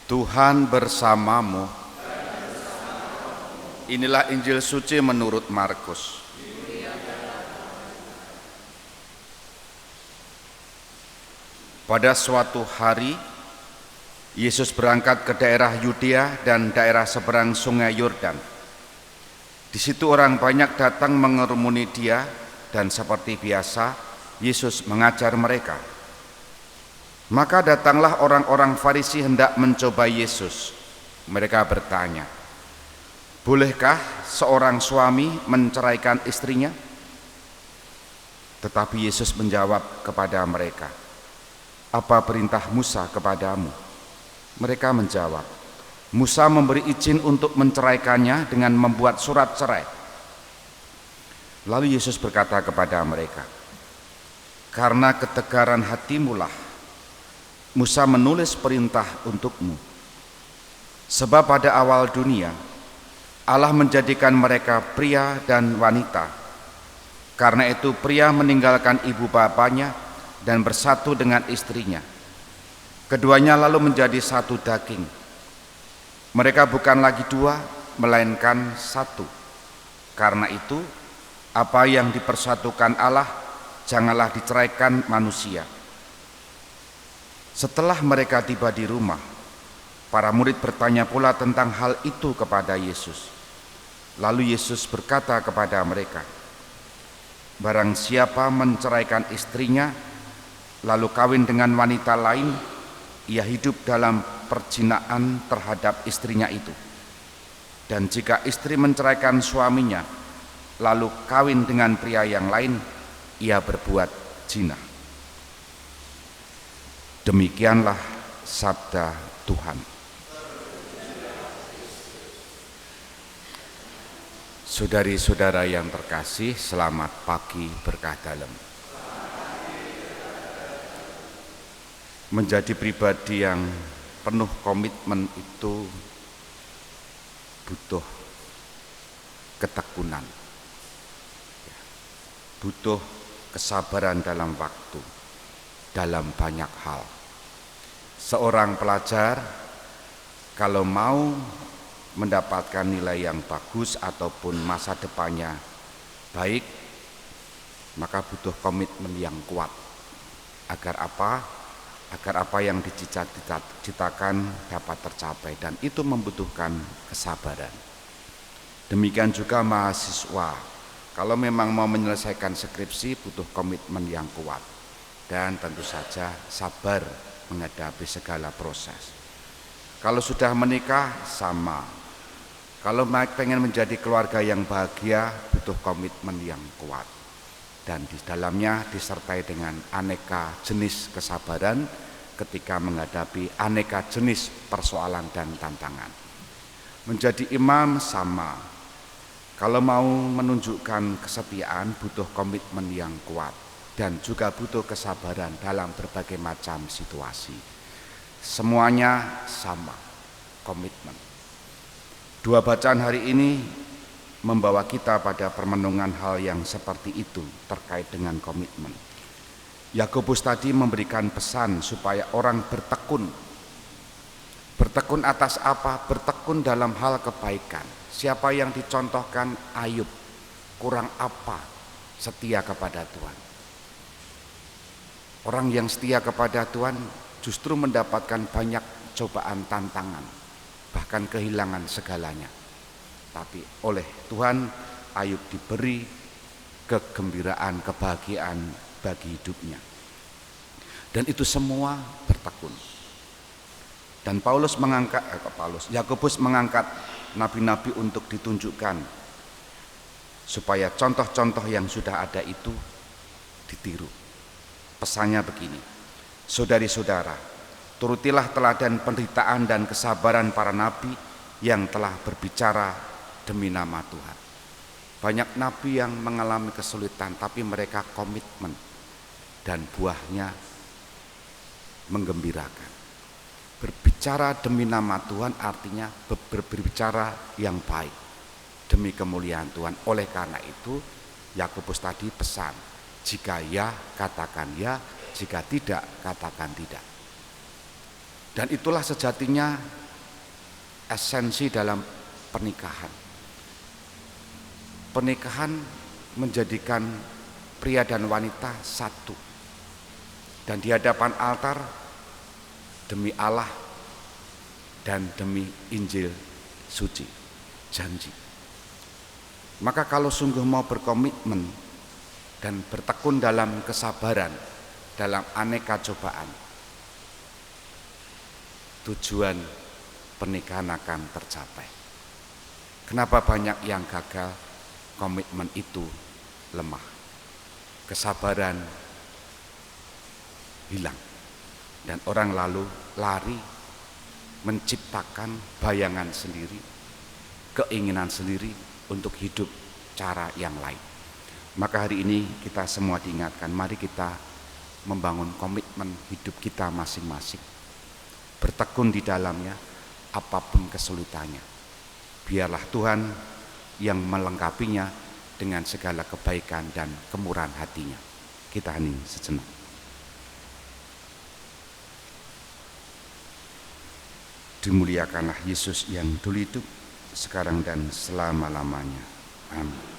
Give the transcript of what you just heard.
Tuhan bersamamu. Inilah Injil suci menurut Markus. Pada suatu hari, Yesus berangkat ke daerah Yudea dan daerah seberang Sungai Yordan. Di situ orang banyak datang mengerumuni Dia, dan seperti biasa, Yesus mengajar mereka. Maka datanglah orang-orang Farisi hendak mencoba Yesus. Mereka bertanya, "Bolehkah seorang suami menceraikan istrinya?" Tetapi Yesus menjawab kepada mereka, "Apa perintah Musa kepadamu?" Mereka menjawab, "Musa memberi izin untuk menceraikannya dengan membuat surat cerai." Lalu Yesus berkata kepada mereka, "Karena ketegaran hatimulah Musa menulis perintah untukmu. Sebab pada awal dunia Allah menjadikan mereka pria dan wanita. Karena itu pria meninggalkan ibu bapanya dan bersatu dengan istrinya. Keduanya lalu menjadi satu daging. Mereka bukan lagi dua, melainkan satu. Karena itu apa yang dipersatukan Allah janganlah diceraikan manusia." Setelah mereka tiba di rumah, para murid bertanya pula tentang hal itu kepada Yesus. Lalu Yesus berkata kepada mereka, "Barang siapa menceraikan istrinya, lalu kawin dengan wanita lain, ia hidup dalam perzinaan terhadap istrinya itu. Dan jika istri menceraikan suaminya, lalu kawin dengan pria yang lain, ia berbuat zina." Demikianlah sabda Tuhan. Saudari-saudara yang terkasih, selamat pagi berkah dalam. Menjadi pribadi yang penuh komitmen itu butuh ketekunan, butuh kesabaran dalam waktu, dalam banyak hal. Seorang pelajar kalau mau mendapatkan nilai yang bagus ataupun masa depannya baik, maka butuh komitmen yang kuat. Agar apa? Agar apa yang dicita-citakan dapat tercapai, dan itu membutuhkan kesabaran. Demikian juga mahasiswa, kalau memang mau menyelesaikan skripsi butuh komitmen yang kuat, dan tentu saja sabar menghadapi segala proses. Kalau sudah menikah sama, kalau pengen menjadi keluarga yang bahagia butuh komitmen yang kuat, dan di dalamnya disertai dengan aneka jenis kesabaran ketika menghadapi aneka jenis persoalan dan tantangan. Menjadi imam sama, kalau mau menunjukkan kesetiaan butuh komitmen yang kuat, dan juga butuh kesabaran dalam berbagai macam situasi. Semuanya sama, komitmen. Dua bacaan hari ini membawa kita pada permenungan hal yang seperti itu terkait dengan komitmen. Yakobus tadi memberikan pesan supaya orang bertekun. Bertekun atas apa? Bertekun dalam hal kebaikan. Siapa yang dicontohkan? Ayub. Kurang apa? Setia kepada Tuhan. Orang yang setia kepada Tuhan justru mendapatkan banyak cobaan, tantangan, bahkan kehilangan segalanya. Tapi oleh Tuhan, Ayub diberi kegembiraan, kebahagiaan bagi hidupnya. Dan itu semua bertekun. Dan Yakobus mengangkat nabi-nabi untuk ditunjukkan supaya contoh-contoh yang sudah ada itu ditiru. Pesannya begini, saudari-saudara, turutilah teladan penderitaan dan kesabaran para nabi yang telah berbicara demi nama Tuhan. Banyak nabi yang mengalami kesulitan, tapi mereka komitmen dan buahnya menggembirakan. Berbicara demi nama Tuhan artinya berbicara yang baik demi kemuliaan Tuhan. Oleh karena itu Yakobus tadi pesan, jika ya katakan ya, jika tidak katakan tidak. Dan itulah sejatinya esensi dalam pernikahan. Pernikahan menjadikan pria dan wanita satu, dan di hadapan altar demi Allah dan demi Injil suci, janji. Maka kalau sungguh mau berkomitmen dan bertekun dalam kesabaran, dalam aneka cobaan, tujuan pernikahan akan tercapai. Kenapa banyak yang gagal? Komitmen itu lemah, kesabaran hilang, dan orang lalu lari menciptakan bayangan sendiri, keinginan sendiri untuk hidup cara yang lain. Maka hari ini kita semua diingatkan, mari kita membangun komitmen hidup kita masing-masing, bertekun di dalamnya apapun kesulitannya. Biarlah Tuhan yang melengkapinya dengan segala kebaikan dan kemurahan hatinya. Kita hening sejenak. Dimuliakanlah Yesus yang dulu hidup, sekarang dan selama-lamanya. Amin.